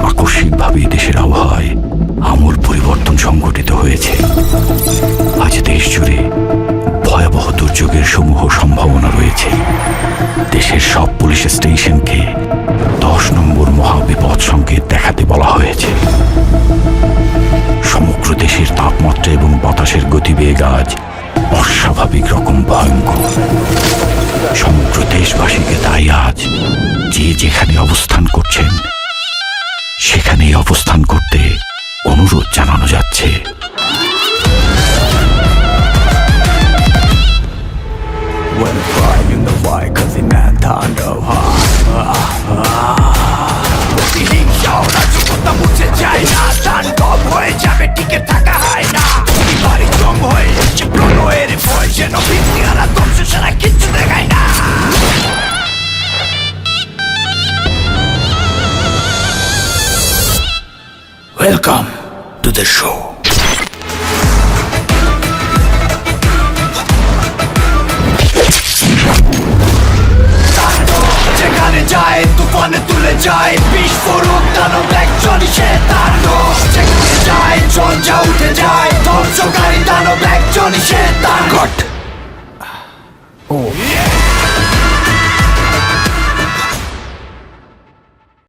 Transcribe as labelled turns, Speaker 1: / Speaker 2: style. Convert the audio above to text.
Speaker 1: আকস্মিকভাবে দেশের আবহাওয়ায় আমূল পরিবর্তন সংঘটিত হয়েছে। আজ দেশ জুড়ে ভয়াবহ দুর্যোগের সমূহ সম্ভাবনা রয়েছে। দেশের সব পুলিশ স্টেশনকে 10 নম্বর মহাবিপদ সংকেত দেখাতে বলা হয়েছে। সমগ্র দেশের তাপমাত্রা এবং বাতাসের গতিবেগ আজ অস্বাভাবিক রকম ভয়ঙ্কর। সমগ্র দেশবাসীকে তাই আজ যে যেখানে অবস্থান করছেন সেখানেই অবস্থান করতে অনুরোধ জানানো যাচ্ছে।
Speaker 2: When crying in the white cause the man turned up হিংসাওরা যুবতা মুছে যায় না, ধান কম হয়ে যাবে টিকে থাকা হয় না। বাড়ি জম হয়ে এসছে প্রণয়ের ভয়, যেন বিদ্যারা ধ্বংস ছাড়া কিচ্ছু দেখায় না। Welcome to the show. যেখানে যায় তুফানে তুলে যায়, বিস্ফোরক দানব একজনই সে তাণ্ডব। যেখানে যায় ঝঞ্ঝা উঠে যায়, ধ্বংসকারী দানব একজনই সে তাণ্ডব।